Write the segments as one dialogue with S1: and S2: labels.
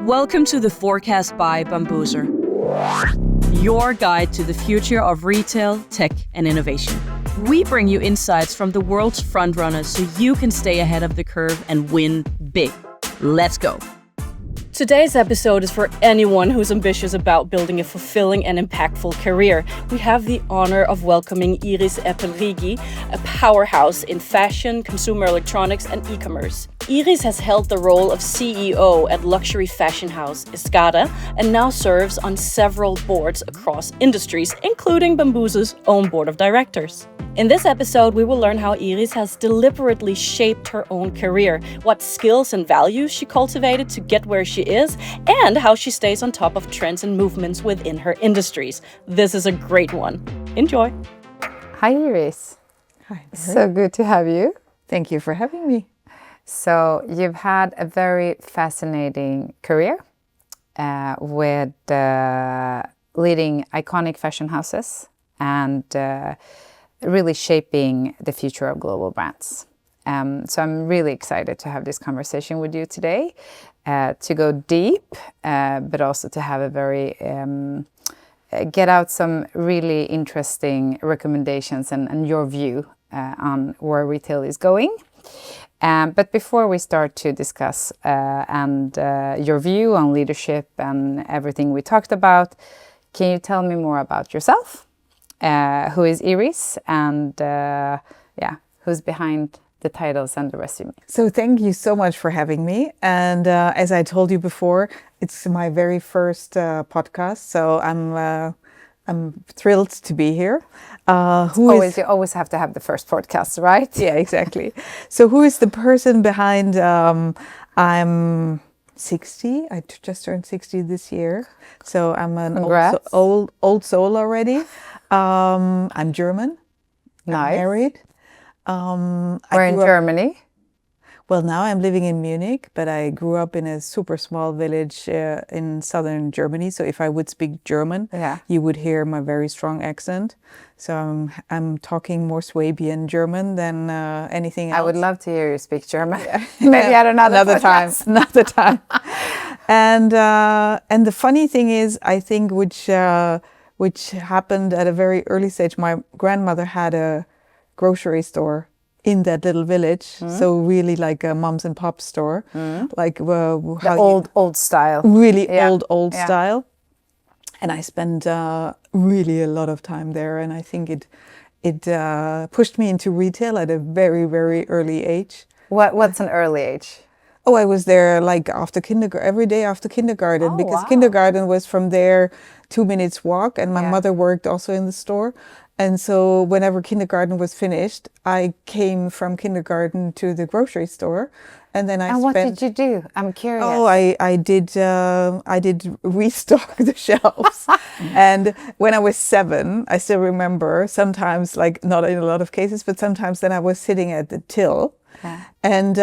S1: Welcome to the Forecast by Bambuser, your guide to the future of retail, tech, and innovation. We bring you insights from the world's frontrunners so you can stay ahead of the curve and win big. Let's go. Today's episode is for anyone who's ambitious about building a fulfilling and impactful career. We have the honor of welcoming Iris Epple-Righi, a powerhouse in fashion, consumer electronics, and e-commerce. Iris has held the role of CEO at luxury fashion house Escada and now serves on several boards across industries, including Bambuser's own board of directors. In this episode, we will learn how Iris has deliberately shaped her own career, what skills and values she cultivated to get where she is, and how she stays on top of trends and movements within her industries. This is a great one. Enjoy.
S2: Hi, Iris.
S3: Hi.
S2: So good to have you.
S3: Thank you for having me.
S2: So you've had a very fascinating career with leading iconic fashion houses and really shaping the future of global brands. So I'm really excited to have this conversation with you today, to go deep, but also to have a very, get out some really interesting recommendations and your view on where retail is going. But before we start to discuss your view on leadership and everything we talked about, can you tell me more about yourself? Who is Iris and who's behind the titles and the resume?
S3: So thank you so much for having me. And as I told you before, it's my very first podcast. So I'm thrilled to be here.
S2: You always have to have the first podcast, right?
S3: Yeah, exactly. So who is the person behind? I'm 60. I just turned 60 this year. So I'm an old soul already. I'm German.
S2: Nice.
S3: I'm married.
S2: We're in Germany.
S3: Well, now I'm living in Munich, but I grew up in a super small village in southern Germany. So if I would speak German, you would hear my very strong accent. So I'm talking more Swabian German than anything else.
S2: I would love to hear you speak German. Maybe at another time.
S3: Another time. And the funny thing is, I think which happened at a very early stage. My grandmother had a grocery store in that little village, so really like a moms and pop store, like
S2: the old style,
S3: really old style. And I spent really a lot of time there, and I think it pushed me into retail at a very, very early age.
S2: What's an early age?
S3: Oh, I was there like after kindergarten, every day after kindergarten, because kindergarten was from there 2 minutes walk, and my mother worked also in the store. And so whenever kindergarten was finished, I came from kindergarten to the grocery store, and then
S2: what did you do? I'm curious.
S3: Oh, I did restock the shelves. And when I was 7, I still remember sometimes, like not in a lot of cases, but sometimes then I was sitting at the till. And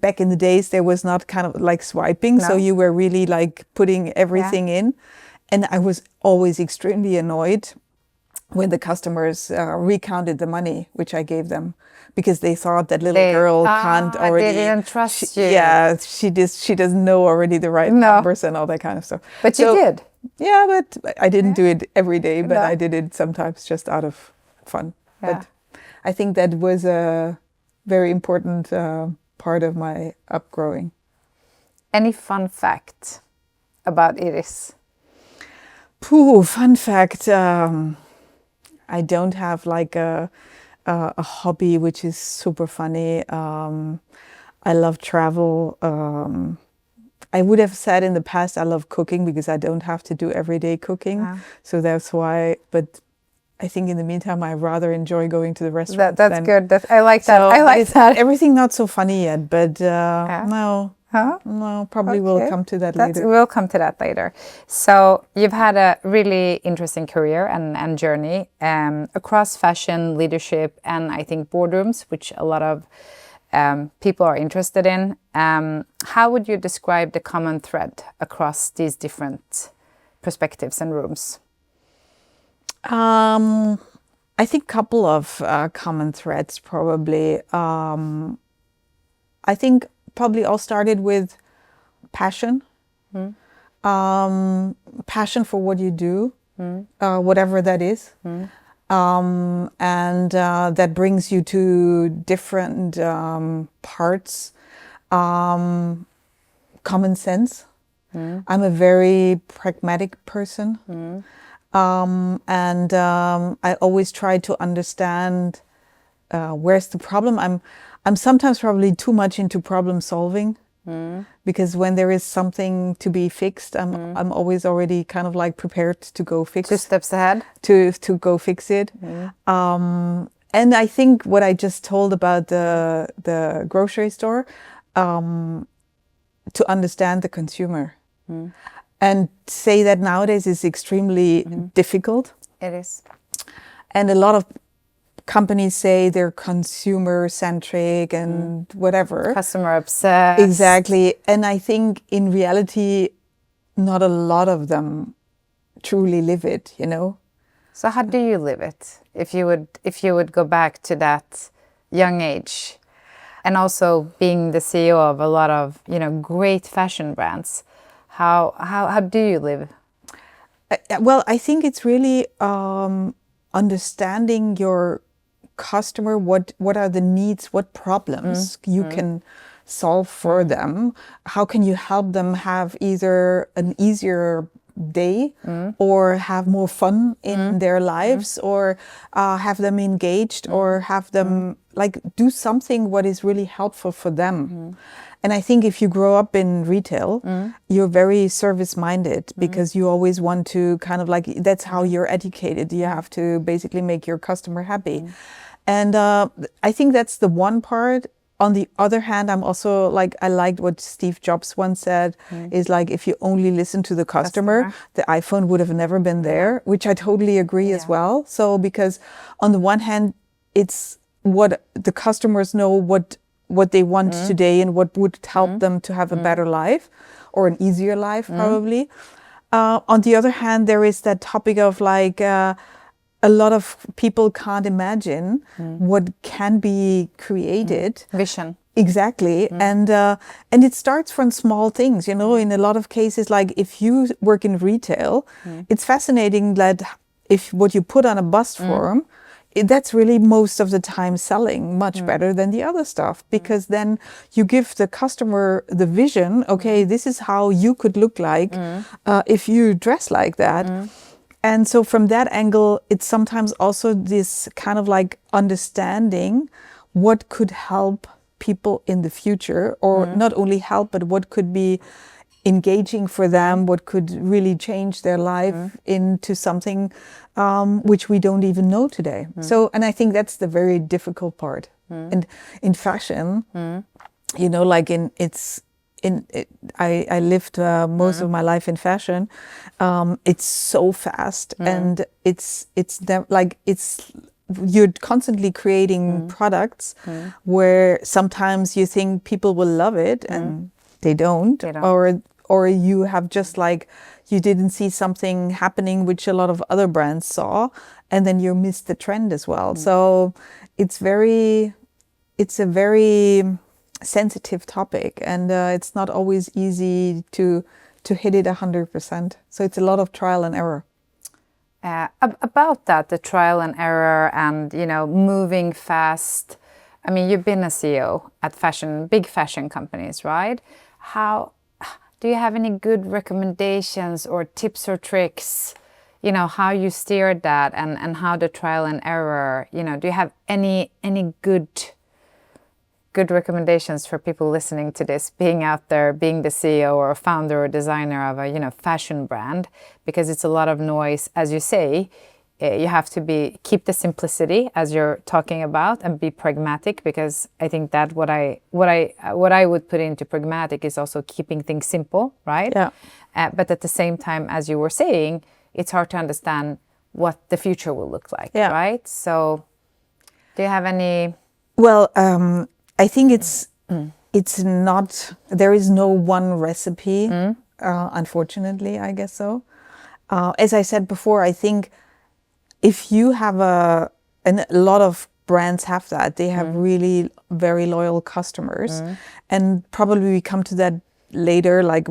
S3: back in the days there was not kind of like swiping, so you were really like putting everything in, and I was always extremely annoyed when the customers recounted the money which I gave them, because they thought that little girl can't already.
S2: They didn't trust you.
S3: Yeah, she doesn't know already the right numbers and all that kind of stuff.
S2: But you did.
S3: Yeah, but I didn't do it every day, but I did it sometimes just out of fun.
S2: Yeah.
S3: But I think that was a very important part of my upgrowing.
S2: Any fun fact about Iris?
S3: Fun fact. I don't have like a hobby which is super funny. I love travel. I would have said in the past I love cooking because I don't have to do everyday cooking. So that's why, but I think in the meantime I rather enjoy going to the restaurant.
S2: That's good. I like that.
S3: So
S2: I like that.
S3: Everything not so funny yet, but no, probably we'll come to that later.
S2: We'll come to that later. So you've had a really interesting career and journey across fashion, leadership, and I think boardrooms, which a lot of people are interested in. How would you describe the common thread across these different perspectives and rooms?
S3: I think couple of common threads probably. I think probably all started with passion passion for what you do, whatever that is. And that brings you to different parts. Common sense. I'm a very pragmatic person. And I always try to understand where's the problem. I'm sometimes probably too much into problem solving. Because when there is something to be fixed, I'm always already kind of like prepared to go fix.
S2: 2 steps ahead.
S3: To go fix it. And I think what I just told about the grocery store, to understand the consumer, and say that nowadays is extremely difficult.
S2: It is.
S3: And a lot of companies say they're consumer centric and whatever.
S2: Customer obsessed.
S3: Exactly. And I think in reality, not a lot of them truly live it, you know?
S2: So how do you live it? If you would go back to that young age, and also being the CEO of a lot of, great fashion brands, how do you live?
S3: Well, I think it's really understanding your customer, what are the needs, what problems you can solve for them, how can you help them have either an easier day or have more fun in their lives, or have them engaged, or have them like do something what is really helpful for them. And I think if you grow up in retail, you're very service minded, because you always want to kind of like, that's how you're educated. You have to basically make your customer happy. And I think that's the one part. On the other hand, I'm also like, I liked what Steve Jobs once said, is like, if you only listen to the customer, the iPhone would have never been there, which I totally agree as well. So, because on the one hand, it's what the customers know, what they want today, and what would help them to have a better life, or an easier life, probably. On the other hand, there is that topic of like, a lot of people can't imagine what can be created.
S2: Vision.
S3: Exactly. And it starts from small things, in a lot of cases. Like if you work in retail, it's fascinating that if what you put on a bust form, that's really most of the time selling much better than the other stuff, because then you give the customer the vision, okay, this is how you could look like if you dress like that. And so from that angle, it's sometimes also this kind of like understanding what could help people in the future, or not only help, but what could be engaging for them, what could really change their life into something which we don't even know today. So, and I think that's the very difficult part. And in fashion, like I lived most of my life in fashion. It's so fast, and you're constantly creating products where sometimes you think people will love it and they don't. Or you have just like, you didn't see something happening which a lot of other brands saw, and then you missed the trend as well. So it's a very sensitive topic, and it's not always easy to hit it 100%. So it's a lot of trial and error.
S2: About that, the trial and error, and moving fast. I mean, you've been a CEO at big fashion companies, right? How do you have any good recommendations or tips or tricks? How you steered that, and how the trial and error. Do you have any good recommendations for people listening to this, being out there, being the CEO or a founder or designer of a fashion brand? Because it's a lot of noise, as you say. You have to keep the simplicity, as you're talking about, and be pragmatic, because I think that what I would put into pragmatic is also keeping things simple, right?
S3: Yeah.
S2: But at the same time, as you were saying, it's hard to understand what the future will look like, right? So, do you have any?
S3: Well, I think it's not. There is no one recipe. Unfortunately, I guess so. As I said before, I think if you have and a lot of brands have that, they have really very loyal customers, and probably we come to that later, like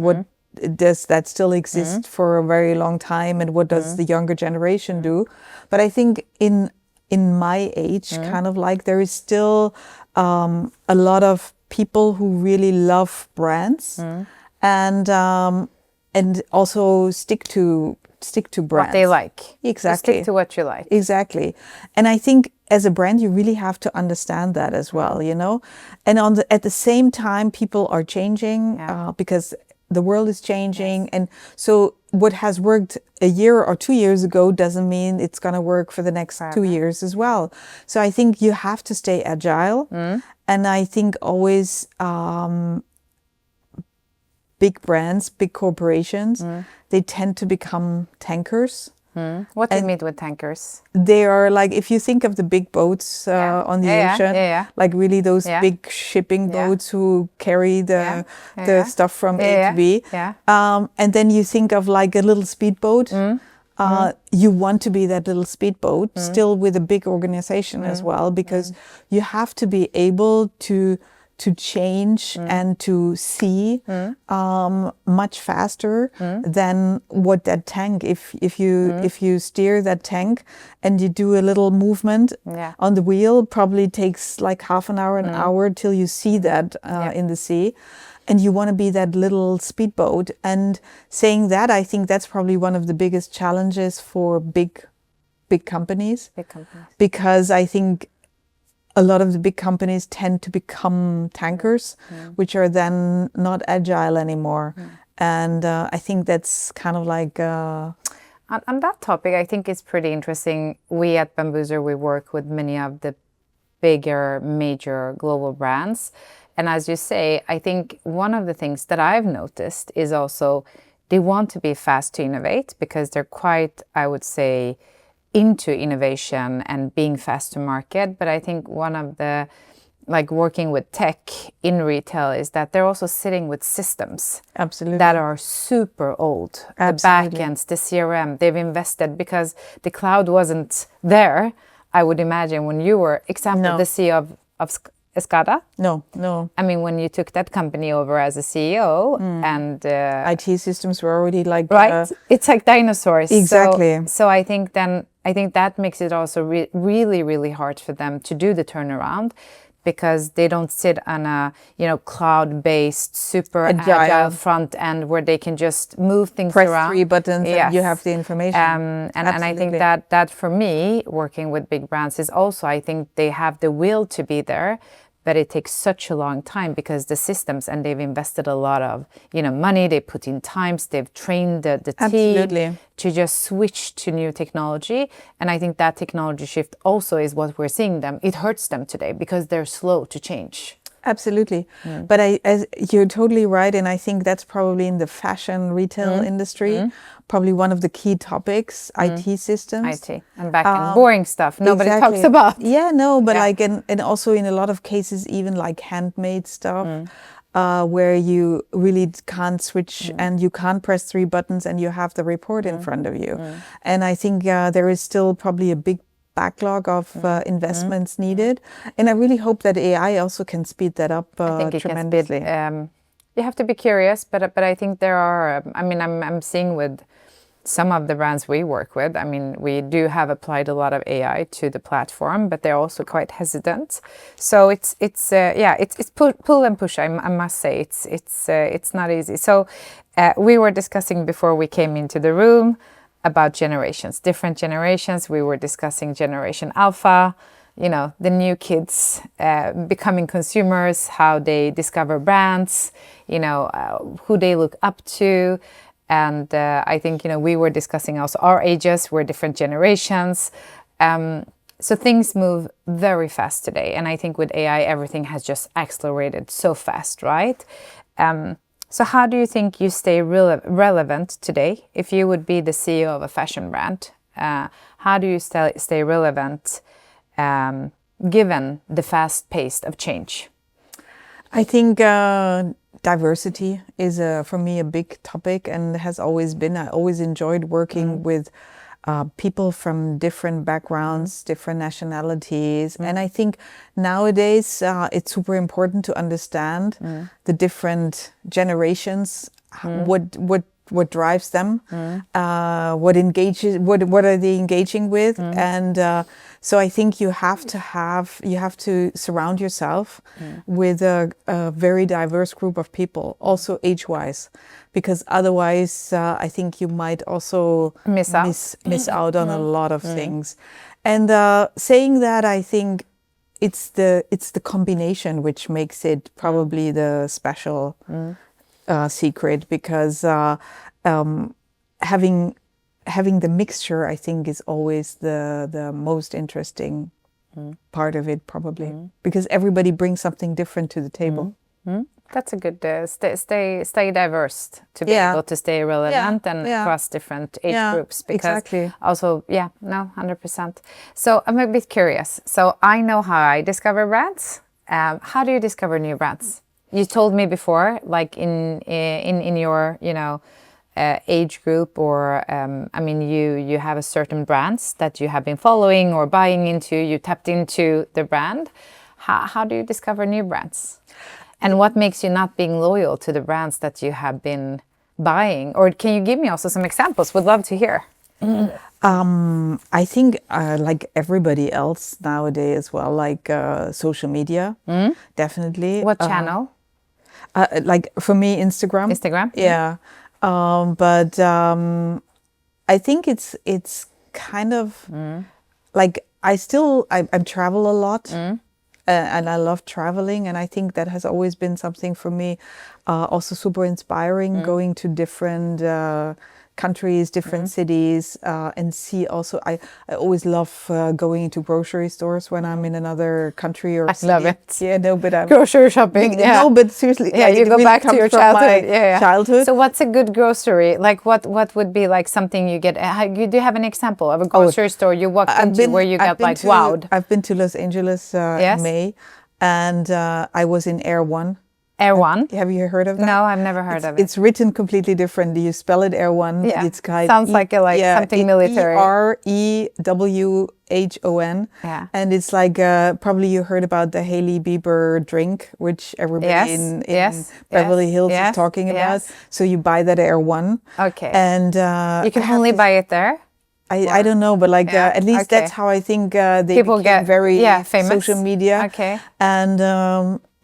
S3: does that still exist for a very long time, and what does the younger generation do? But I think in my age, kind of like, there is still a lot of people who really love brands and also stick to brands.
S2: What they like.
S3: Exactly.
S2: Stick to what you like.
S3: Exactly. And I think as a brand, you really have to understand that as well, you know? And at the same time, people are changing because the world is changing.
S2: Yes.
S3: And so what has worked a year or 2 years ago doesn't mean it's going to work for the next 2 years as well. So I think you have to stay agile. And I think always big brands, big corporations, they tend to become tankers.
S2: What do you mean with tankers?
S3: They are like, if you think of the big boats on the ocean, like really those big shipping boats who carry the stuff from A to B. And then you think of like a little speedboat. You want to be that little speedboat, still with a big organization as well, because you have to be able to change and to see much faster than what that tank. If you steer that tank and you do a little movement on the wheel, probably takes like half an hour, an hour till you see that in the sea. And you want to be that little speedboat. And saying that, I think that's probably one of the biggest challenges for big companies. Because I think a lot of the big companies tend to become tankers, which are then not agile anymore. And I think that's kind of like...
S2: On that topic, I think it's pretty interesting. We at Bamboozer, we work with many of the bigger, major global brands. And as you say, I think one of the things that I've noticed is also they want to be fast to innovate because they're quite, I would say, into innovation and being fast to market. But I think one of the, like working with tech in retail, is that they're also sitting with systems that are super old. The backends, the CRM, they've invested because the cloud wasn't there, I would imagine, when you were, the CEO of Escada?
S3: No.
S2: I mean, when you took that company over as a CEO and...
S3: IT systems were already like...
S2: Right? It's like dinosaurs.
S3: Exactly.
S2: So I think that makes it also really, really hard for them to do the turnaround, because they don't sit on a, cloud-based, super agile front end where they can just move things around.
S3: Press 3 buttons and you have the information.
S2: And I think that for me, working with big brands is also, I think they have the will to be there, but it takes such a long time because the systems, and they've invested a lot of, money, they put in times, they've trained the team to just switch to new technology. And I think that technology shift also is what we're seeing them. It hurts them today because they're slow to change.
S3: Absolutely. But you're totally right. And I think that's probably in the fashion retail industry, probably one of the key topics, IT systems.
S2: IT and back-end boring stuff nobody talks about.
S3: Yeah, no, but like, and also in a lot of cases, even like handmade stuff, where you really can't switch and you can't press 3 buttons and you have the report in front of you. And I think there is still probably a big backlog of investments needed, and I really hope that AI also can speed that up tremendously.
S2: You have to be curious, but I think there are. I mean, I'm seeing with some of the brands we work with. I mean, we do have applied a lot of AI to the platform, but they're also quite hesitant. So it's pull and push. I must say it's not easy. So we were discussing before we came into the room about generations, different generations. We were discussing Generation Alpha, the new kids becoming consumers, how they discover brands, who they look up to. And I think, we were discussing also our ages, we're different generations. So things move very fast today. And I think with AI, everything has just accelerated so fast, right? So how do you think you stay relevant today? If you would be the CEO of a fashion brand, how do you stay relevant given the fast pace of change?
S3: I think diversity is, for me, a big topic and has always been. I always enjoyed working with people from different backgrounds, different nationalities. And I think nowadays it's super important to understand the different generations, what drives them, what engages, what are they engaging with, and so I think you have to surround yourself with a very diverse group of people, also age-wise, because otherwise I think you might also miss out on a lot of things. And saying that, I think it's the combination which makes it probably the special secret, because having the mixture, I think, is always the most interesting part of it, probably, because everybody brings something different to the table.
S2: That's a good stay diverse, to be able to stay relevant and across different age groups, because also 100%. So I'm a bit curious. So I know how I discover brands. How do you discover new brands? You told me before, like in your age group, or I mean, you have a certain brands that you have been following or buying into. You tapped into the brand. How do you discover new brands? And what makes you not being loyal to the brands that you have been buying? Or can you give me also some examples? Would love to hear.
S3: I think like everybody else nowadays as well, like social media, definitely.
S2: What channel?
S3: Like for me, Instagram.
S2: Instagram?
S3: Yeah. But I think it's kind of like I travel a lot. And I love traveling, and I think that has always been something for me also super inspiring, going to different countries, different cities, and see also, I always love going into grocery stores when I'm in another country or city.
S2: I love it.
S3: Yeah, no, but I'm
S2: grocery shopping.
S3: No, but seriously,
S2: yeah, you go back to your childhood.
S3: Childhood.
S2: So what's a good grocery? Like what would be like something you get? Do you have an example of a grocery store you walked into where you got like wowed?
S3: I've been to Los Angeles in May, and I was in Air One.
S2: Air One?
S3: Have you heard of that?
S2: No, I've never heard of it.
S3: It's written completely different. You spell it Air One.
S2: Yeah.
S3: It's kind
S2: sounds like something military.
S3: EREWHON.
S2: Yeah.
S3: And it's like probably you heard about the Hailey Bieber drink, which everybody in Beverly Hills is talking about. So you buy that Air One.
S2: Okay.
S3: And
S2: you can only buy it there.
S3: I don't know, but like at least that's how I think people get very famous. Social media.
S2: Okay.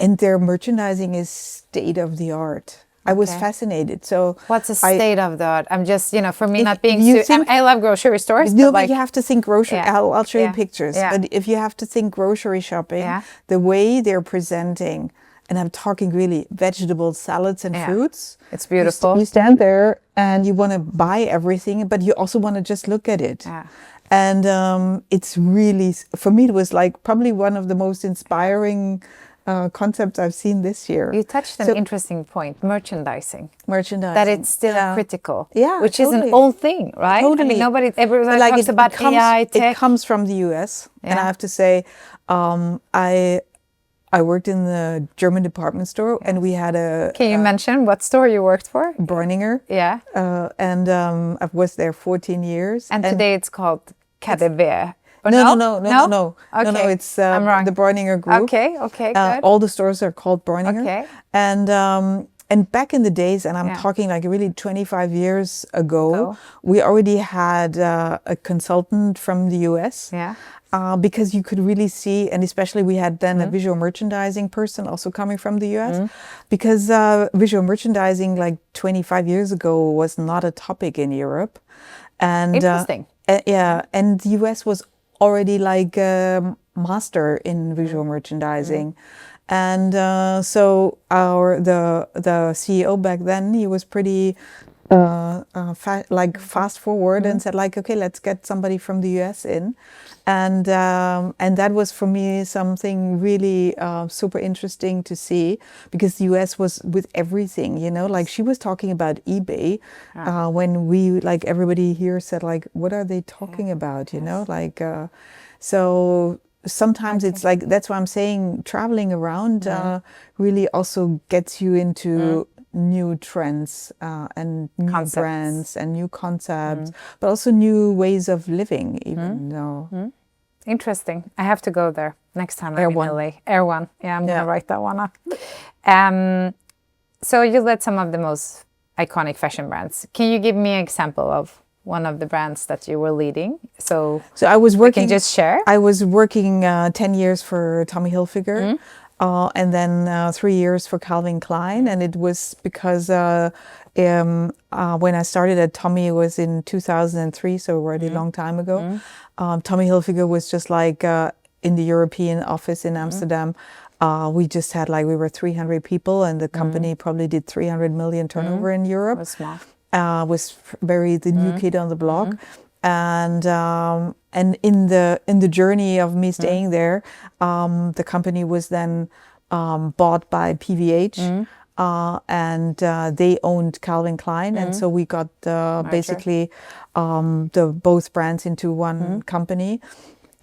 S3: And their merchandising is state of the art. I was fascinated. So
S2: what's a state of the art? I'm just, for me not being I love grocery stores.
S3: No, but you have to think grocery. I'll show you pictures.
S2: Yeah.
S3: But if you have to think grocery shopping, the way they're presenting, and I'm talking really vegetables, salads, and fruits.
S2: It's beautiful.
S3: You stand there and you want to buy everything, but you also want to just look at it.
S2: Yeah.
S3: And it's really, for me, it was like probably one of the most inspiring concepts I've seen this year.
S2: You touched an interesting point, merchandising.
S3: That
S2: it's still critical.
S3: Yeah,
S2: which is an old thing, right?
S3: Totally.
S2: I mean, everybody talks about AI, tech.
S3: It comes from the US. And I have to say, I worked in the German department store, and we had a...
S2: Can you mention what store you worked for?
S3: Bräuninger.
S2: Yeah.
S3: And I was there 14 years.
S2: And today it's called KaDeWe.
S3: No.
S2: Okay.
S3: No, it's
S2: I'm wrong.
S3: the Bräuninger group.
S2: Okay, good.
S3: All the stores are called Bräuninger.
S2: Okay.
S3: And back in the days, and I'm talking like really 25 years ago, we already had a consultant from the US.
S2: Yeah.
S3: Because you could really see, and especially we had then a visual merchandising person also coming from the US, because visual merchandising like 25 years ago was not a topic in Europe. And
S2: interesting.
S3: And the US was already like a master in visual merchandising. And so the CEO back then, he was pretty fast forward and said like, okay, let's get somebody from the US in. And that was for me something really super interesting to see, because the US was with everything, like she was talking about eBay when we, like everybody here said like, what are they talking about, like, so sometimes it's like, that's why I'm saying traveling around really also gets you into new trends and new brands and new concepts, but also new ways of living, even though.
S2: Interesting. I have to go there next time
S3: Air
S2: I'm
S3: One.
S2: in LA. Air One. Yeah, I'm going to write that one up. So you led some of the most iconic fashion brands. Can you give me an example of one of the brands that you were leading? So
S3: I was working.
S2: We can just share.
S3: I was working 10 years for Tommy Hilfiger, and then 3 years for Calvin Klein. And it was because when I started at Tommy, it was in 2003, so already a long time ago. Tommy Hilfiger was just like in the European office in Amsterdam. We just had we were 300 people, and the company probably did 300 million turnover in Europe.
S2: Was small.
S3: Was very the new kid on the block, and in the journey of me staying there, the company was then bought by PVH, and they owned Calvin Klein, and so we got basically the both brands into one company.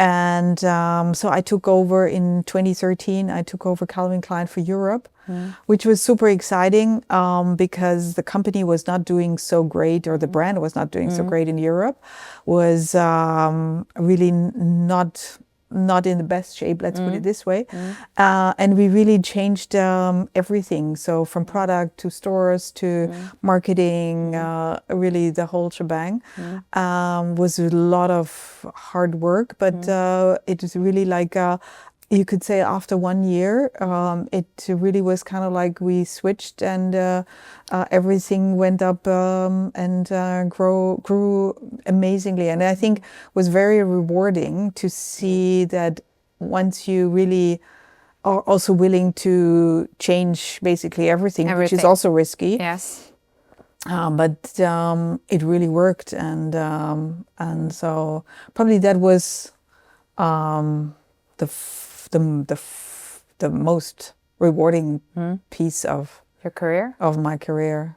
S3: And so I took over in 2013. I took over Calvin Klein for Europe, which was super exciting because the company was not doing so great, or the brand was not doing so great in Europe, was really not in the best shape, let's put it this way. And we really changed everything. So from product to stores to marketing, really the whole shebang. Was a lot of hard work, but it was really you could say after 1 year, it really was kind of like we switched, and everything went up and grew amazingly. And I think was very rewarding to see that once you really are also willing to change basically everything. Which is also risky.
S2: Yes.
S3: But it really worked, and so probably that was the most rewarding piece of
S2: your career,
S3: of my career.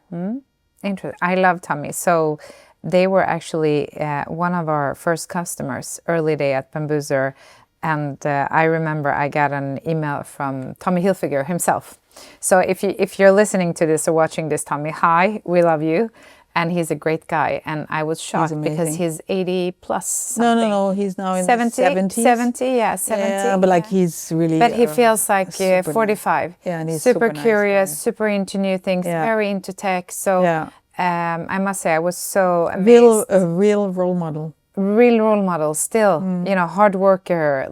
S2: Interesting. I love Tommy. So they were actually one of our first customers early day at Bambuser, and I remember I got an email from Tommy Hilfiger himself. So if you're listening to this or watching this, Tommy, hi, we love you. And he's a great guy. And I was shocked because he's 80 plus something.
S3: No, he's now in
S2: 70,
S3: the 70s.
S2: 70, yeah, 70.
S3: Yeah, but he's really...
S2: But he feels like 45.
S3: Yeah, and he's
S2: super
S3: nice
S2: curious,
S3: guy.
S2: super into new things, very into tech. So I must say I was so amazed.
S3: A real role model.
S2: Real role model still, hard worker,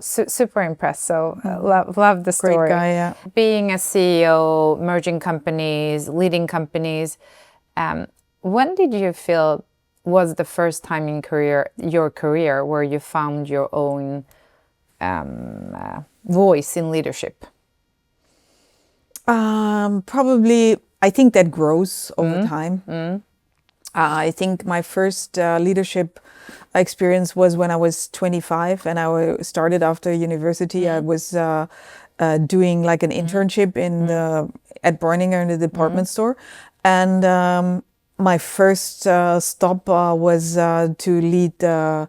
S2: super impressed. So love the story.
S3: Great guy, yeah.
S2: Being a CEO, merging companies, leading companies. When did you feel was the first time in your career where you found your own voice in leadership?
S3: Probably, I think that grows over time. I think my first leadership experience was when I was 25, and I started after university. I was doing an internship at Bräuninger in the department store, and my first stop was to lead a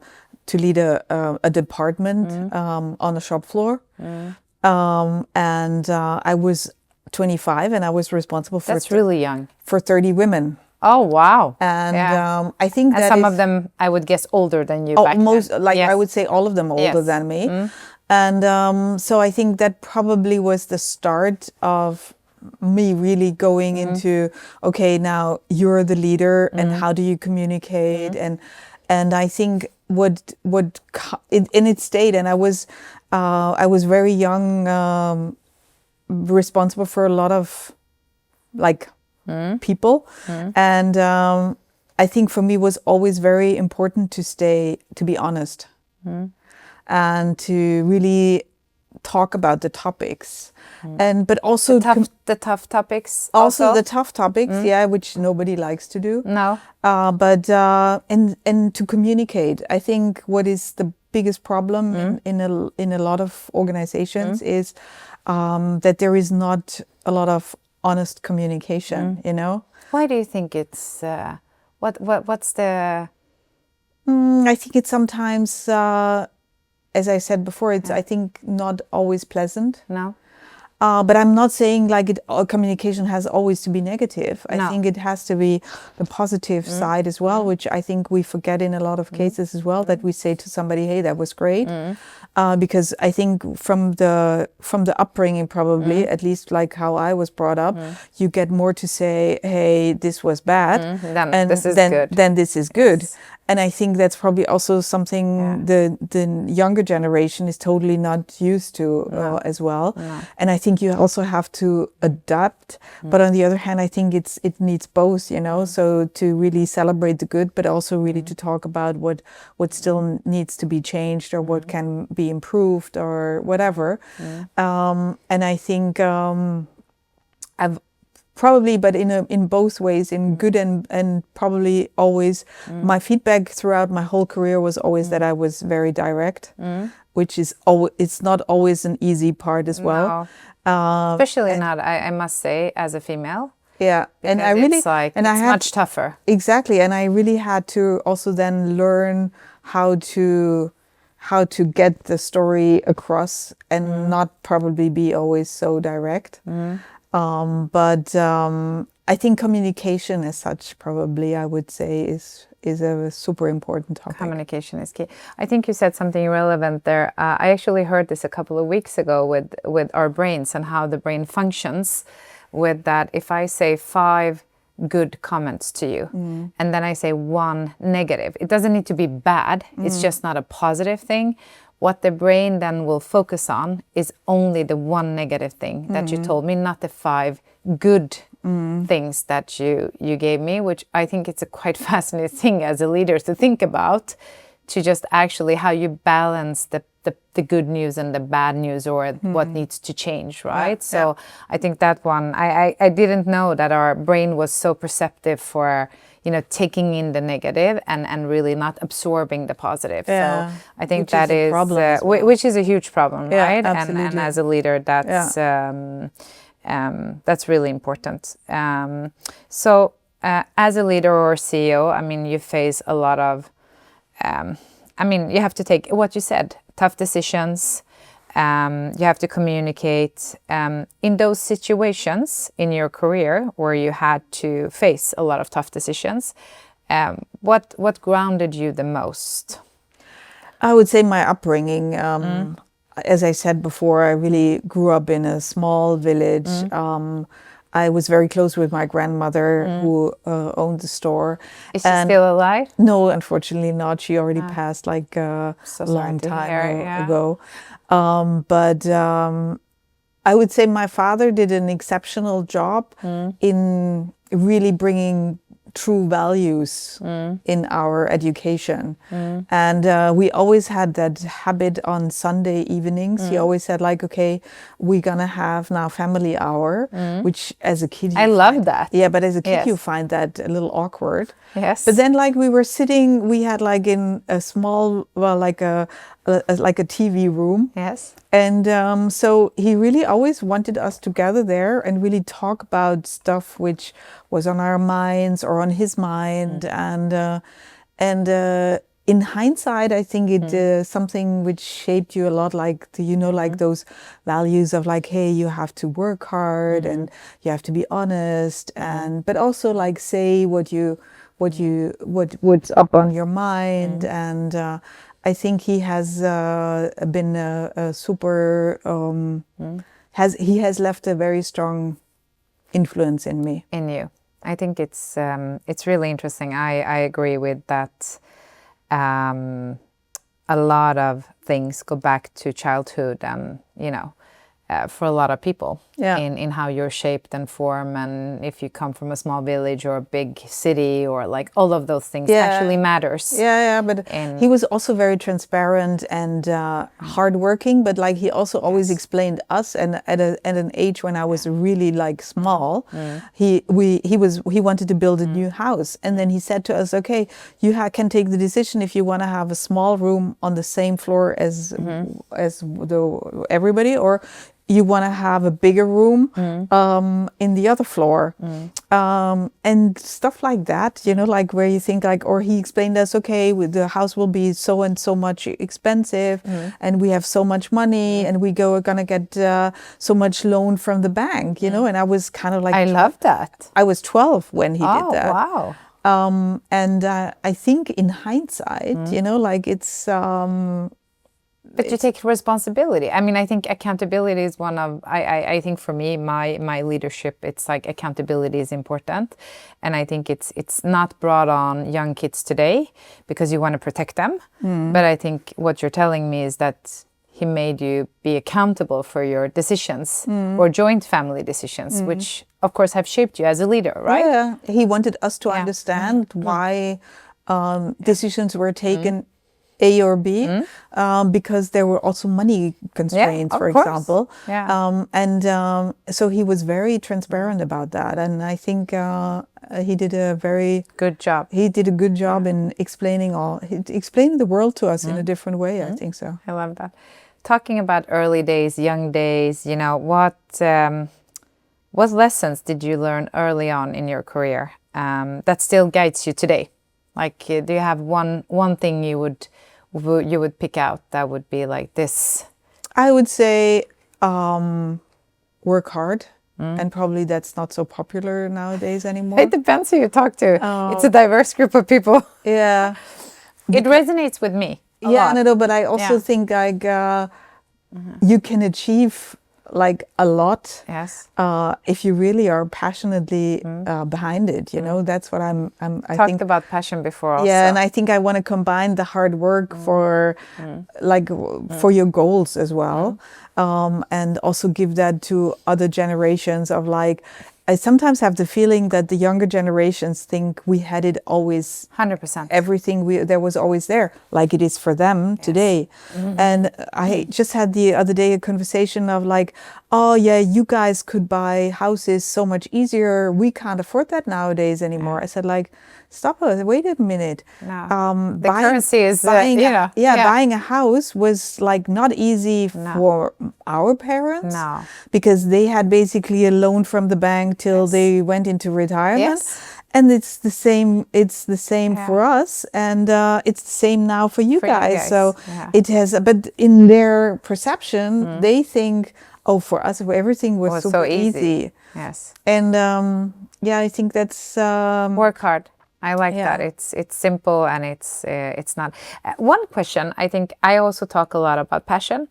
S3: department on the shop floor, and I was 25, and I was responsible for
S2: that's really young,
S3: for 30 women.
S2: Oh wow!
S3: And I think that
S2: some of them, I would guess, older than you. Back
S3: most
S2: then.
S3: I would say all of them older than me. And so I think that probably was the start of me really going into, okay, now you're the leader, and how do you communicate? And I think what it stayed, and I was very young, responsible for a lot of people, and I think for me was always very important to be honest, and to really talk about the topics, but also
S2: the tough topics.
S3: Also the tough topics, which nobody likes to do.
S2: No,
S3: but and to communicate. I think what is the biggest problem in a lot of organizations is that there is not a lot of honest communication.
S2: Why do you think it's what's the
S3: I think it's sometimes as I said before, it's I think not always pleasant.
S2: No.
S3: But I'm not saying like communication has always to be negative. I think it has to be the positive side as well, which I think we forget in a lot of cases as well, that we say to somebody, hey, that was great. Because I think from the upbringing, probably, at least like how I was brought up, you get more to say, hey, this was bad,
S2: then this is good.
S3: Then this is good. And I think that's probably also something the younger generation is totally not used to as well. And I think you also have to adapt. But on the other hand, I think it needs both, you know, so to really celebrate the good, but also really to talk about what still needs to be changed or what can be improved or whatever. And I think I've probably, but in both ways, in good and probably always, my feedback throughout my whole career was always that I was very direct, which is it's not always an easy part as well.
S2: No. Especially not, I must say, as a female.
S3: Yeah,
S2: because
S3: and I really
S2: it's like it's much tougher.
S3: Exactly, and I really had to also then learn how to get the story across and not probably be always so direct. But I think communication as such, probably, I would say, is a super important topic.
S2: Communication is key. I think you said something relevant there. I actually heard this a couple of weeks ago with our brains and how the brain functions, with that if I say 5 good comments to you and then I say 1 negative, it doesn't need to be bad, it's just not a positive thing. What the brain then will focus on is only the 1 negative thing that you told me, not the 5 good things that you gave me, which I think it's a quite fascinating thing as a leader to think about, to just actually how you balance the good news and the bad news, or what needs to change, right? So I think that one, I didn't know that our brain was so perceptive for, you know, taking in the negative and really not absorbing the positive. So I think which that is which is a huge problem, right?
S3: Absolutely.
S2: And as a leader, that's really important. So as a leader or CEO, I mean, you face a lot of, I mean, you have to take what you said, tough decisions. You have to communicate. In those situations in your career where you had to face a lot of tough decisions, what grounded you the most?
S3: I would say my upbringing. As I said before, I really grew up in a small village. I was very close with my grandmother who owned the store.
S2: Is she still alive?
S3: No, unfortunately not. She already passed like a long time ago. But I would say my father did an exceptional job in really bringing true values in our education. And we always had that habit on Sunday evenings. He always said like, okay, we're gonna have now family hour, which as a kid
S2: I love that.
S3: Yeah, but as a kid you find that a little awkward.
S2: Yes.
S3: But then like we were sitting, we had like in a small, well, like a TV room.
S2: Yes.
S3: And so he really always wanted us to gather there and really talk about stuff which was on our minds or on his mind. And in hindsight, I think it is something which shaped you a lot, like, you know, like those values of like, hey, you have to work hard and you have to be honest, and but also like say what's up on your mind. And I think he has been a super he has left a very strong influence in me.
S2: In you. I think it's really interesting. I agree with that. A lot of things go back to childhood, and you know, for a lot of people, in how you're shaped and formed, and if you come from a small village or a big city, or like all of those things actually matters.
S3: But he was also very transparent and hardworking, but like he also always explained us, and at an age when I was really like small, he wanted to build a new house, and then he said to us, okay, you can take the decision if you want to have a small room on the same floor as everybody, or you want to have a bigger room in the other floor, and stuff like that, you know, like where you think like, or he explained us, okay, the house will be so and so much expensive, and we have so much money, and we're gonna get so much loan from the bank, you know. And I was kind of like,
S2: I love that.
S3: I was 12 when he did that.
S2: Wow.
S3: And I think in hindsight, you know, like it's
S2: but you take responsibility. I mean, I think accountability is one of, I think for me, my leadership, it's like accountability is important. And I think it's not brought on young kids today because you want to protect them. But I think what you're telling me is that he made you be accountable for your decisions or joint family decisions, which of course have shaped you as a leader, right?
S3: Yeah, he wanted us to understand why decisions were taken A or B, because there were also money constraints, for example. So he was very transparent about that, and I think he did a very
S2: good job.
S3: He did a good job in explaining the world to us in a different way. I think so.
S2: I love that. Talking about early days, young days, you know, what lessons did you learn early on in your career that still guides you today? Like, do you have one thing you would pick out that would be like this?
S3: I would say work hard, and probably that's not so popular nowadays anymore.
S2: It depends who you talk to. It's a diverse group of people.
S3: Yeah,
S2: it resonates with me. A lot.
S3: No, but I also think like you can achieve like a lot if you really are passionately behind it, you know. That's what I
S2: talked about passion before also.
S3: And I think I want to combine the hard work for like for your goals as well, and also give that to other generations of like, I sometimes have the feeling that the younger generations think we had it always
S2: 100%.
S3: Everything there was always there, like it is for them today. And I just had the other day a conversation of like, oh yeah, you guys could buy houses so much easier. We can't afford that nowadays anymore. I said like, stop it, wait a minute.
S2: No. The currency is,
S3: buying a house was like not easy for our parents, because they had basically a loan from the bank till they went into retirement. And it's the same for us, and it's the same now for you guys. So it has, but in their perception, they think, oh, for us, everything was super easy.
S2: Yes.
S3: And I think that's
S2: work hard. I like that. It's simple, and it's not. One question, I think I also talk a lot about passion.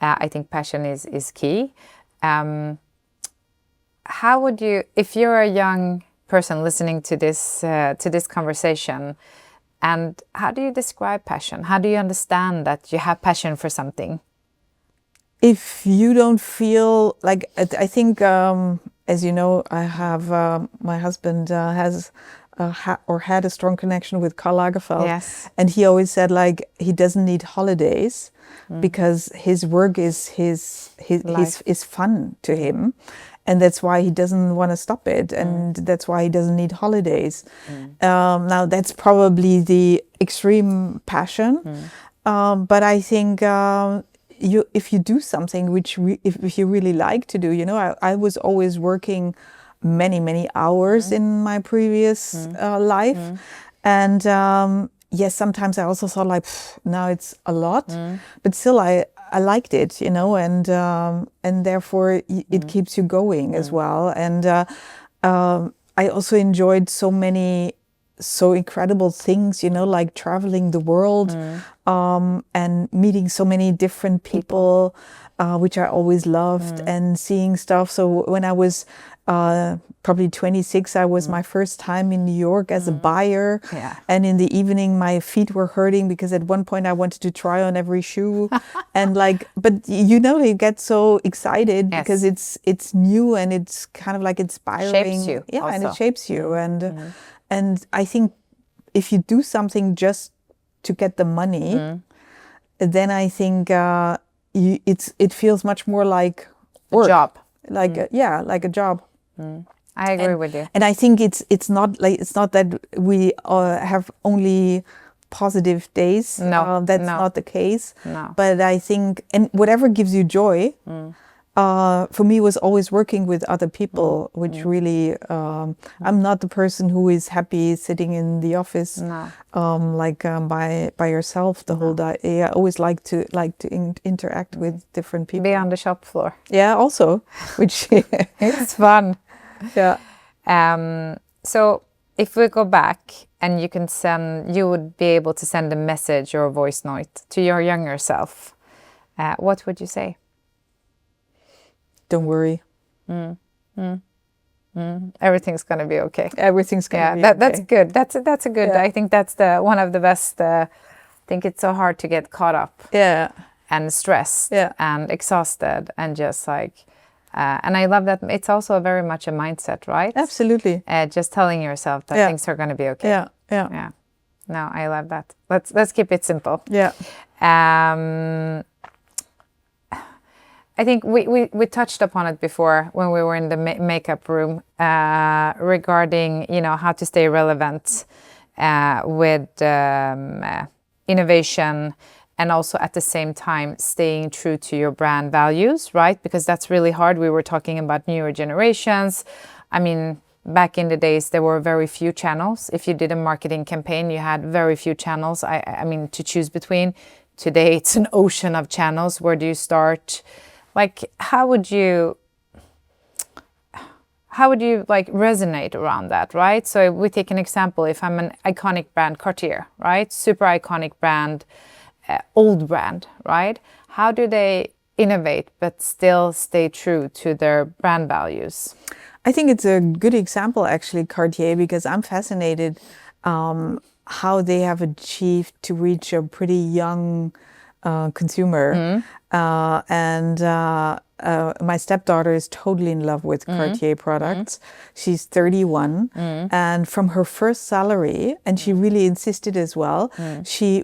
S2: I think passion is key. How would you, if you're a young person listening to this conversation, and how do you describe passion? How do you understand that you have passion for something?
S3: If you don't feel like, I think, as you know, I have my husband has had a strong connection with Karl Lagerfeld, and he always said like he doesn't need holidays because his work is his fun to him. And that's why he doesn't want to stop it, and that's why he doesn't need holidays. Now, that's probably the extreme passion, but I think if you do something which if you really like to do, you know, I was always working many hours in my previous life, and yes, sometimes I also thought like, now it's a lot, but still I liked it, you know, and therefore it keeps you going as well. And I also enjoyed so incredible things, you know, like traveling the world and meeting so many different people, which I always loved, and seeing stuff. So when I was probably 26, I was my first time in New York as a buyer. And in the evening, my feet were hurting because at one point I wanted to try on every shoe. And like, but you know, you get so excited because it's new and it's kind of like inspiring.
S2: Shapes you.
S3: Yeah,
S2: also.
S3: and it shapes you. And I think if you do something just to get the money, then I think it feels much more like work.
S2: A job.
S3: Like like a job.
S2: I agree with you.
S3: And I think it's not that we have only positive days.
S2: No,
S3: that's not the case.
S2: No.
S3: But I think, and whatever gives you joy, for me was always working with other people, which really, I'm not the person who is happy sitting in the office, by yourself the whole day. I always like to interact with different people.
S2: Be on the shop floor.
S3: Yeah, also, which
S2: It's fun.
S3: yeah.
S2: So if we go back and you would be able to send a message or a voice note to your younger self, what would you say?
S3: Don't worry.
S2: Everything's gonna be okay.
S3: Everything's gonna be okay.
S2: That's good. That's a good.
S3: Yeah.
S2: I think that's one of the best. I think it's so hard to get caught up.
S3: Yeah.
S2: And stressed.
S3: Yeah.
S2: And exhausted and just like, and I love that it's also very much a mindset, right?
S3: Absolutely.
S2: Just telling yourself that things are gonna be okay.
S3: Yeah. Yeah.
S2: Yeah. No, I love that. Let's keep it simple.
S3: Yeah.
S2: I think we touched upon it before when we were in the makeup room regarding, how to stay relevant with innovation and also at the same time staying true to your brand values, right? Because that's really hard. We were talking about newer generations. I mean, back in the days, there were very few channels. If you did a marketing campaign, you had very few channels, I mean, to choose between. Today, it's an ocean of channels. Where do you start? Like, how would you like resonate around that, right? So we take an example. If I'm an iconic brand, Cartier, right? Super iconic brand, old brand, right? How do they innovate but still stay true to their brand values?
S3: I think it's a good example, actually, Cartier, because I'm fascinated how they have achieved to reach a pretty young consumer. My stepdaughter is totally in love with Cartier products. She's 31, and from her first salary, and she really insisted as well.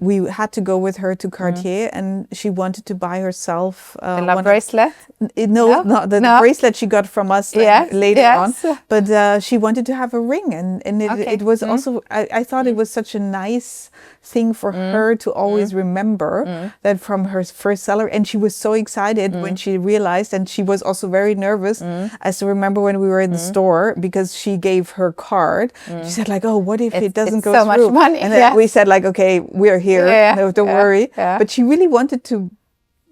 S3: We had to go with her to Cartier, and she wanted to buy herself
S2: a bracelet.
S3: Not the bracelet she got from us later on. But she wanted to have a ring, and it was also. I thought it was such a nice thing for her to always remember that from her first salary, and she was so excited when she realized, and she was also very nervous. I still remember when we were in the store because she gave her card. She said like, "Oh, what if it doesn't go
S2: so
S3: through?"
S2: Much money.
S3: And then we said like, "Okay, we're here. No, don't worry." But she really wanted to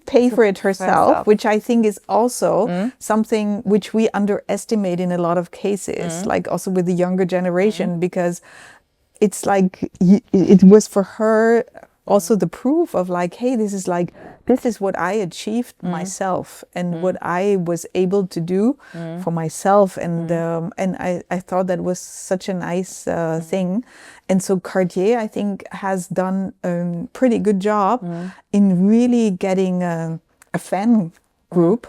S3: pay for it herself, which I think is also something which we underestimate in a lot of cases, like also with the younger generation, because it's like it was for her also the proof of like, hey, this is what I achieved myself and what I was able to do for myself, and I thought that was such a nice thing. And so Cartier, I think, has done a pretty good job in really getting a fan group.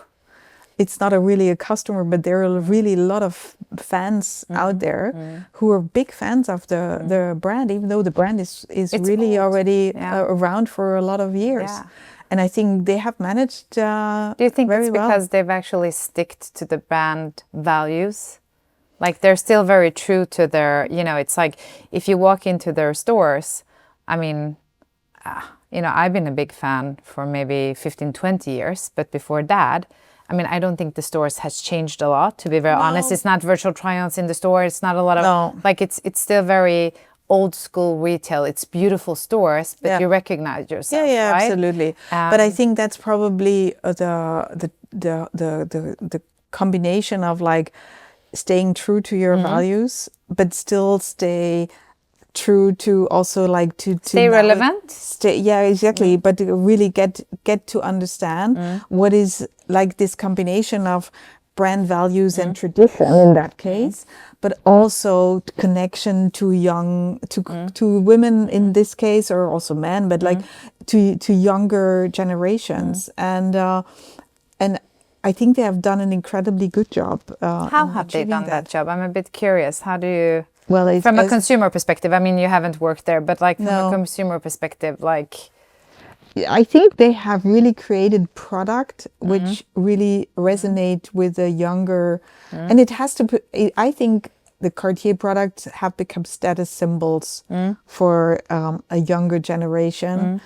S3: It's not really a customer, but there are really a lot of fans out there who are big fans of the brand, even though the brand is really old. Already around for a lot of years. Yeah. And I think they have managed do
S2: you think
S3: very
S2: it's because they've actually sticked to the brand values? Like they're still very true to their, it's like if you walk into their stores, I mean, I've been a big fan for maybe 15, 20 years, but before that, I mean, I don't think the stores has changed a lot, to be very honest. It's not virtual try-ons in the store. It's not a lot of, like, it's still very old school retail. It's beautiful stores, but you recognize yourself,
S3: yeah,
S2: right?
S3: Absolutely. But I think that's probably the combination of like staying true to your values, but still stay true to also like to
S2: stay relevant.
S3: Exactly. But to really get to understand what is like this combination of brand values and tradition in that case, but also connection to to women in this case, or also men, but like to younger generations. And I think they have done an incredibly good job.
S2: How have they done that job? I'm a bit curious. How do you?
S3: Well,
S2: from a consumer perspective, I mean, you haven't worked there, but like from a consumer perspective, like...
S3: I think they have really created product which really resonate with the younger, and it has to, I think the Cartier products have become status symbols for a younger generation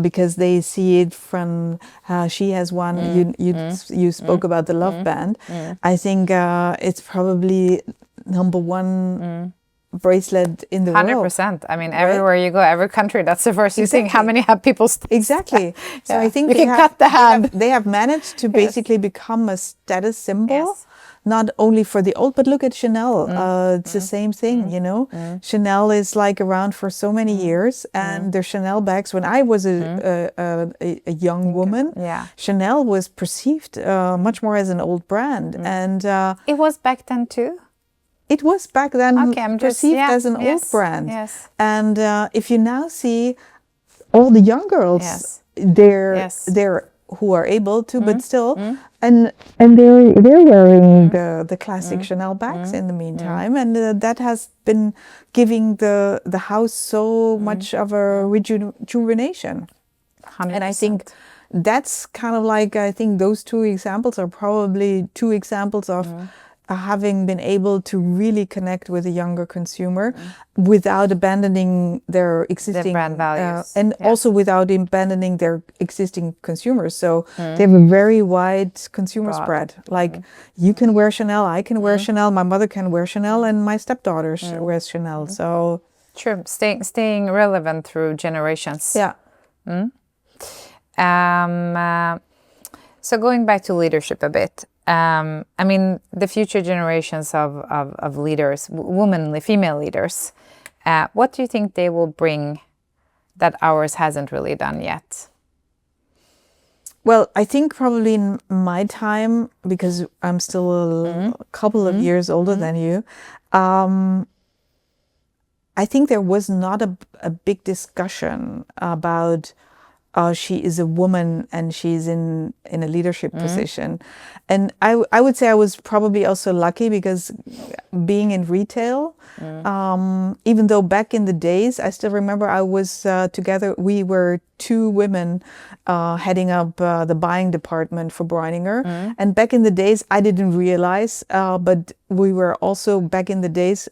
S3: because they see it from she has one. You spoke about the Love Band. I think it's probably number one bracelet in the world.
S2: 100%. I mean, everywhere you go, every country, that's the first you think. How many have people?
S3: Exactly. So I think
S2: you can cut the hand.
S3: They have managed to basically become a status symbol.
S2: Yes.
S3: Not only for the old, but look at Chanel. It's the same thing, you know. Chanel is like around for so many years, and their Chanel bags. When I was a young woman, Chanel was perceived much more as an old brand, and
S2: it was back then too.
S3: It was back then perceived as an old brand.
S2: Yes.
S3: And if you now see all the young girls, they're who are able to, but still, and they're wearing the classic Chanel bags in the meantime, and that has been giving the house so much of a rejuvenation.
S2: 100%.
S3: And I think that's kind of like, I think those two examples are probably two examples of having been able to really connect with a younger consumer without abandoning their existing
S2: brand values,
S3: and also without abandoning their existing consumers. So they have a very wide consumer spread. Like you can wear Chanel, I can wear Chanel, my mother can wear Chanel, and my stepdaughter wears Chanel. So
S2: true, staying relevant through generations.
S3: Yeah.
S2: So going back to leadership a bit. I mean, the future generations of leaders, female leaders, what do you think they will bring that ours hasn't really done yet?
S3: Well, I think probably in my time, because I'm still a couple of years older than you, I think there was not a big discussion about she is a woman and she's in a leadership position. And I would say I was probably also lucky because being in retail, even though back in the days, I still remember I was together, we were two women heading up the buying department for Bräuninger. And back in the days, I didn't realize, but we were also back in the days,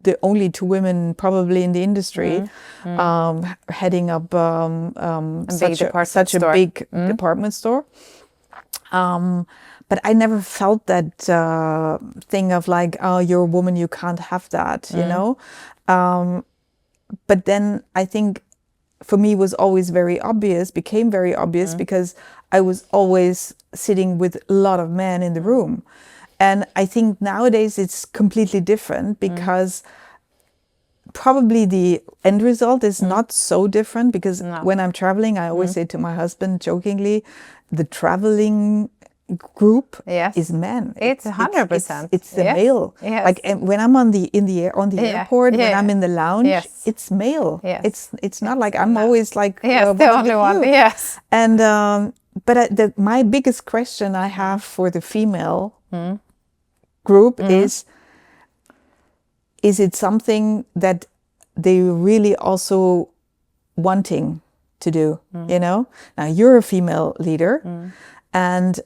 S3: the only two women probably in the industry heading up such a big department store. But I never felt that thing of like, oh, you're a woman, you can't have that, you know. But then I think for me was always became very obvious because I was always sitting with a lot of men in the room. And I think nowadays it's completely different because probably the end result is not so different because when I'm traveling, I always say to my husband jokingly, the traveling group is men.
S2: It's 100%.
S3: It's the male. Yes. Like when I'm on the airport, when I'm in the lounge, it's male. It's not like I'm always like
S2: the only one. Yes.
S3: And but my biggest question I have for the female group is it something that they really also wanting to do, you know? Now you're a female leader and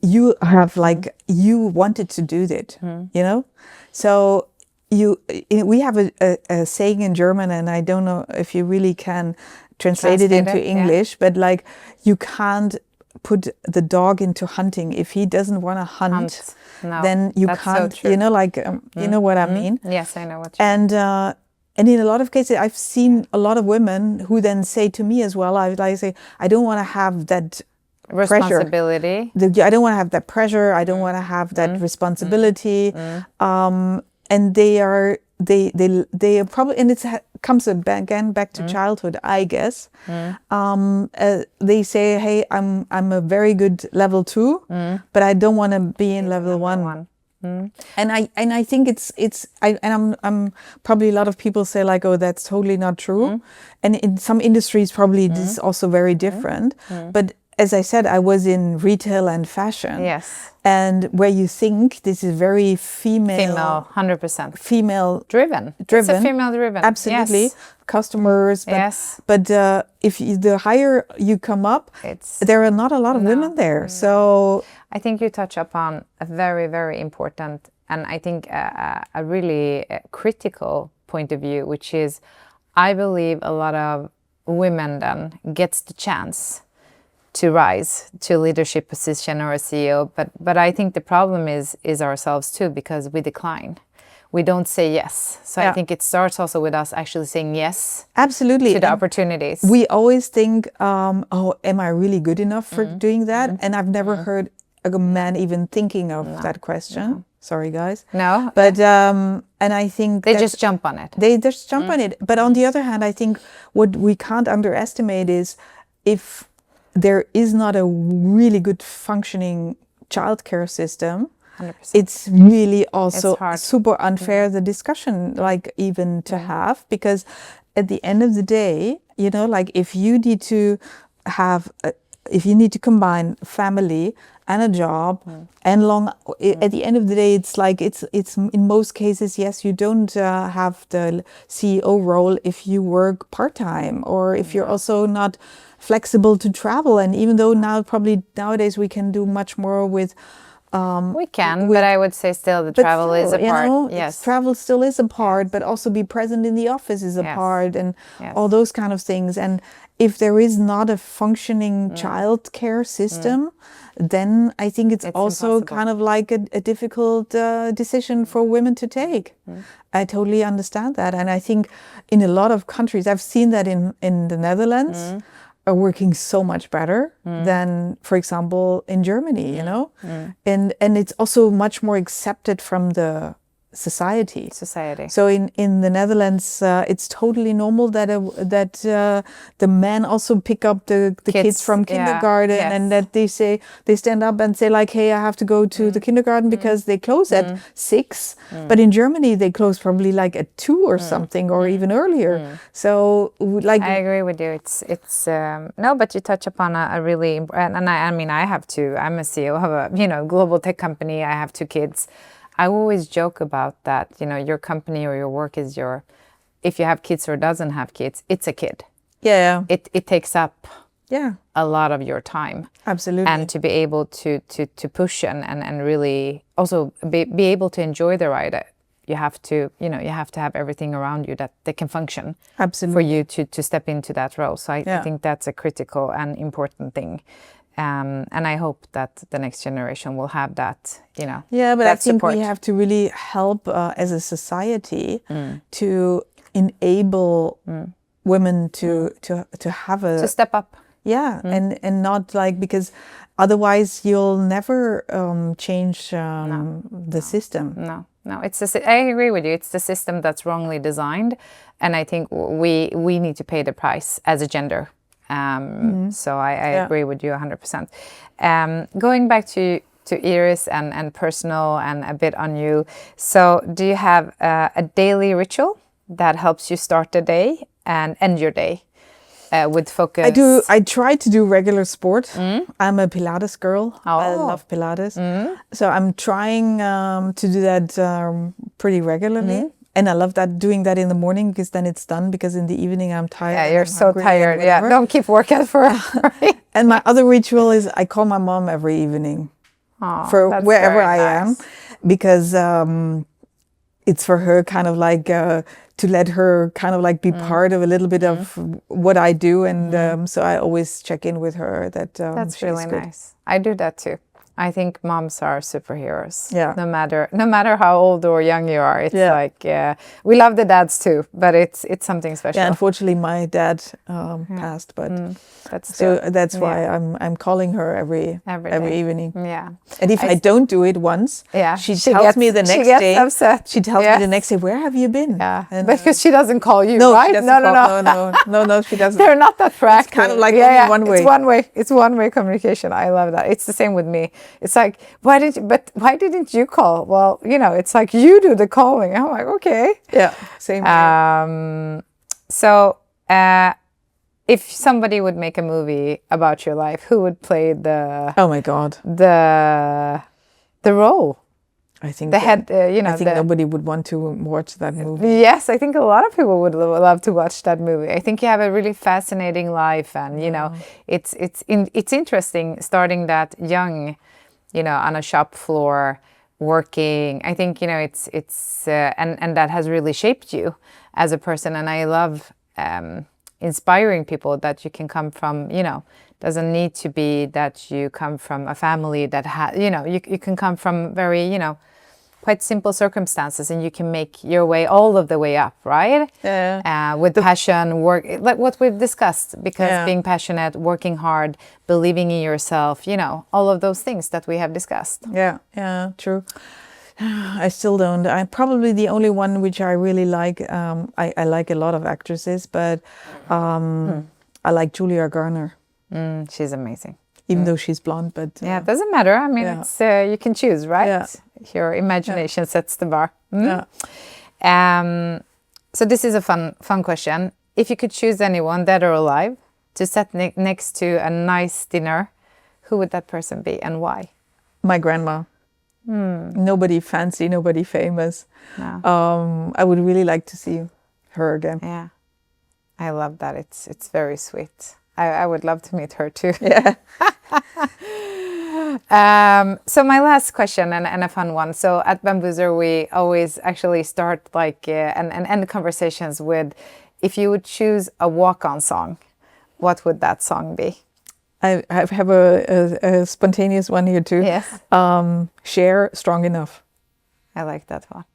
S3: you have like, you wanted to do that, you know? So we have a saying in German, and I don't know if you really can translate it into English, but like you can't put the dog into hunting. If he doesn't want to hunt. No, then you can't, so you know, like, you know what I mean?
S2: Yes, I know what you mean.
S3: And in a lot of cases, I've seen a lot of women who then say to me as well, I say, I don't want to have that
S2: responsibility.
S3: I don't want to have that pressure. I don't want to have that responsibility. And they are probably, and it comes again back to childhood, I guess. They say, hey, I'm a very good level 2, but I don't want to be in level 1. And I think I'm probably a lot of people say like, oh, that's totally not true. And in some industries, probably this is also very different. But as I said, I was in retail and fashion.
S2: Yes.
S3: And where you think this is very female
S2: 100%.
S3: Female
S2: driven. It's a female driven.
S3: Absolutely. Yes. Customers. But if the higher you come up, there are not a lot of women there. So
S2: I think you touch upon a very, very important and I think a really critical point of view, which is, I believe a lot of women then gets the chance to rise to a leadership position or a CEO, but I think the problem is ourselves too, because we decline. We don't say yes. So I think it starts also with us actually saying yes.
S3: Absolutely.
S2: To the opportunities.
S3: We always think, oh, am I really good enough for doing that? And I've never heard a man even thinking of that question. No. Sorry, guys.
S2: No.
S3: But, and I think
S2: they just jump on it.
S3: They just jump on it. But on the other hand, I think what we can't underestimate is if there is not a really good functioning childcare system, 100%. It's really also super unfair, the discussion, like even to have, because at the end of the day, you know, like if you need to combine family and a job and at the end of the day, it's like, it's in most cases, yes, you don't have the CEO role if you work part-time, or if you're also not flexible to travel. And even though nowadays we can do much more with
S2: but I would say still the travel is a part.
S3: You know, yes, travel still is a part, but also be present in the office is a part, and all those kind of things. And if there is not a functioning childcare system, then I think it's also impossible. Kind of like a difficult decision for women to take. I totally understand that, and I think in a lot of countries, I've seen that in the Netherlands. Are working so much better than, for example, in Germany, you know, and it's also much more accepted from the society. So in the Netherlands, it's totally normal that the men also pick up the kids from kindergarten, and that they stand up and say like, hey, I have to go to the kindergarten because they close at 6, but in Germany they close probably like at 2 or something, or even earlier. So like,
S2: I agree with you. It's no, but you touch upon a really, and I mean, I'm a CEO of a global tech company. I have 2 kids. I always joke about that, your company or your work is if you have kids or doesn't have kids, it's a kid.
S3: Yeah.
S2: It takes up a lot of your time.
S3: Absolutely.
S2: And to be able to push and really also be able to enjoy the ride, you have to have everything around you that they can function.
S3: Absolutely.
S2: For you to step into that role. So I think that's a critical and important thing. And I hope that the next generation will have that,
S3: Yeah, but I think we have to really help as a society to enable women to have
S2: to step up.
S3: Yeah, and not like, because otherwise you'll never change the system.
S2: No, I agree with you. It's the system that's wrongly designed, and I think we need to pay the price as a gender. So I agree with you 100%. Going back to Iris and personal and a bit on you. So do you have a daily ritual that helps you start the day and end your day with focus?
S3: I do. I try to do regular sport. I'm a Pilates girl. I love Pilates. So I'm trying to do that pretty regularly. And I love doing that in the morning, because then it's done, because in the evening I'm tired.
S2: Yeah, you're so tired. Yeah, don't keep working for
S3: And my other ritual is I call my mom every evening for wherever I am, because it's for her kind of like to let her kind of like be part of a little bit of what I do. And so I always check in with her that
S2: that's really nice. I do that too. I think moms are superheroes.
S3: Yeah.
S2: No matter how old or young you are, it's like we love the dads too, but it's something special.
S3: Yeah, unfortunately, my dad passed, but that's why I'm calling her every evening.
S2: Yeah.
S3: And if I don't do it once, she tells me the next day.
S2: Upset.
S3: She tells me the next day, where have you been?
S2: Yeah. And, because she doesn't call you,
S3: no,
S2: right?
S3: She doesn't no, she doesn't.
S2: They're not that proactive.
S3: It's kind of like only one way.
S2: It's one-way communication. I love that. It's the same with me. It's like, why didn't you call? Well, it's like you do the calling. I'm like, okay.
S3: Yeah, same here.
S2: So if somebody would make a movie about your life, who would play the...
S3: Oh my God.
S2: The role?
S3: I think
S2: the head,
S3: I think nobody would want to watch that movie.
S2: Yes, I think a lot of people would love to watch that movie. I think you have a really fascinating life, and it's interesting starting that young, on a shop floor working. I think, you know, it's and that has really shaped you as a person. And I love inspiring people that you can come from, you know, doesn't need to be that you come from a family that you know, you can come from very, you know, quite simple circumstances, and you can make your way all of the way up, right?
S3: Yeah.
S2: With passion, work, like what we've discussed, because being passionate, working hard, believing in yourself, you know, all of those things that we have discussed.
S3: Yeah, true. I still don't. I'm probably the only one which I really like. I like a lot of actresses, but I like Julia Garner.
S2: She's amazing.
S3: Even though she's blonde, but...
S2: yeah, it doesn't matter. I mean, it's you can choose, right?
S3: Yeah.
S2: Your imagination sets the bar.
S3: Yeah.
S2: So this is a fun question. If you could choose anyone, dead or alive, to sit next to a nice dinner, who would that person be and why?
S3: My grandma. Nobody fancy, nobody famous.
S2: No.
S3: I would really like to see her again.
S2: Yeah, I love that. It's very sweet. I would love to meet her too.
S3: Yeah.
S2: So my last question, and a fun one. So at Bamboozer, we always actually start like and end conversations with, if you would choose a walk-on song, what would that song be?
S3: I have a spontaneous one here too.
S2: Yes.
S3: Cher, Strong Enough.
S2: I like that one.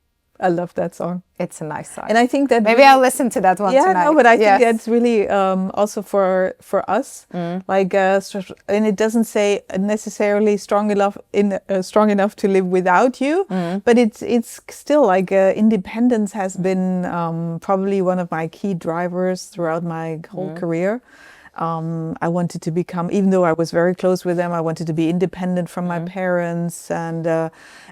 S3: I love that song.
S2: It's a nice song.
S3: And I think that...
S2: maybe I'll listen to that one tonight.
S3: No, but I think that's really also for us. Like, and it doesn't say necessarily strong enough to live without you, but it's still like independence has been probably one of my key drivers throughout my whole career. I wanted to become, even though I was very close with them, I wanted to be independent from my parents, and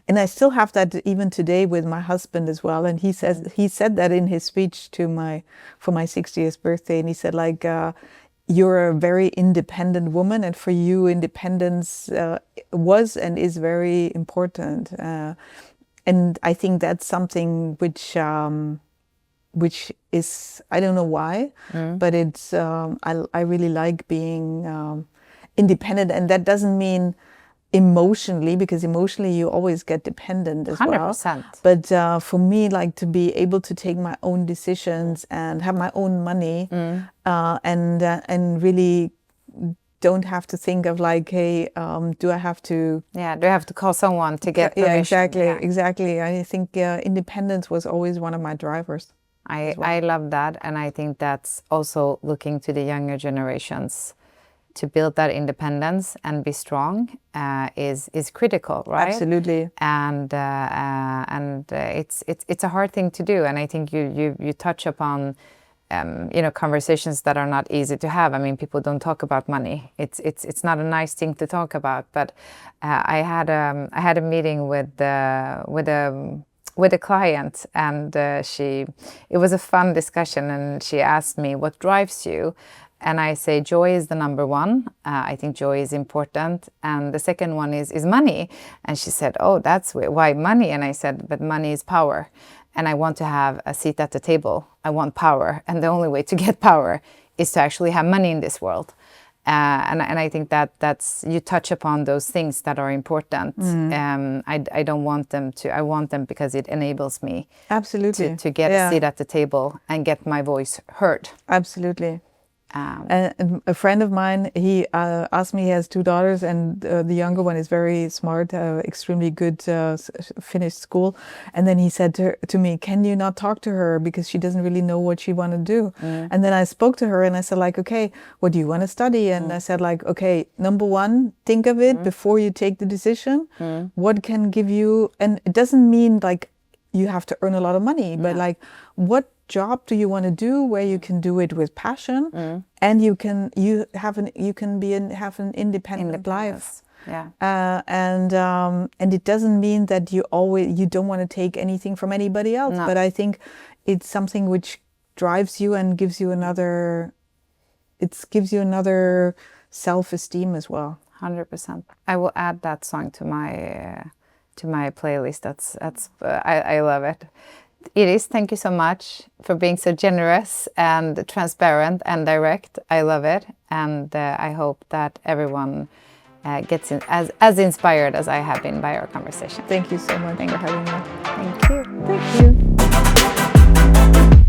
S3: I still have that even today with my husband as well. And he said that in his speech for my 60th birthday, and he said like, you're a very independent woman, and for you, independence was and is very important. And I think that's something which is, I don't know why, but it's I really like being independent, and that doesn't mean emotionally, because emotionally you always get dependent as
S2: 100%.
S3: well. But for me, like to be able to take my own decisions and have my own money, and really don't have to think of like, hey, do I have to...
S2: Yeah, do I have to call someone to get permission?
S3: Yeah, exactly. I think independence was always one of my drivers.
S2: I love that, and I think that's also looking to the younger generations to build that independence and be strong is critical, right?
S3: Absolutely.
S2: And it's a hard thing to do, and I think you touch upon you know, conversations that are not easy to have. I mean, people don't talk about money. It's not a nice thing to talk about. But I had a meeting with a client, and it was a fun discussion, and she asked me, what drives you? And I say, joy is the number one. I think joy is important. And the second one is money. And she said, oh, that's why money? And I said, but money is power. And I want to have a seat at the table. I want power. And the only way to get power is to actually have money in this world. And I think that's, you touch upon those things that are important. I don't want them to, I want them because it enables me.
S3: Absolutely.
S2: To get a seat at the table and get my voice heard.
S3: Absolutely. And a friend of mine, he asked me, he has 2 daughters, and the younger one is very smart, extremely good, finished school. And then he said to me, can you not talk to her because she doesn't really know what she want to do? And then I spoke to her and I said like, okay, what do you want to study? And I said like, okay, number one, think of it before you take the decision. What can give you, and it doesn't mean like you have to earn a lot of money, but like what job do you want to do where you can do it with passion, and you can have an independent life. And it doesn't mean that you don't want to take anything from anybody else, but I think it's something which drives you and gives you another self-esteem as well.
S2: 100%. I will add that song to my playlist. I love it. Iris, thank you so much for being so generous and transparent and direct. I love it, and I hope that everyone gets as inspired as I have been by our conversation.
S3: Thank you so much for having me.
S2: Thank you.
S3: Thank you.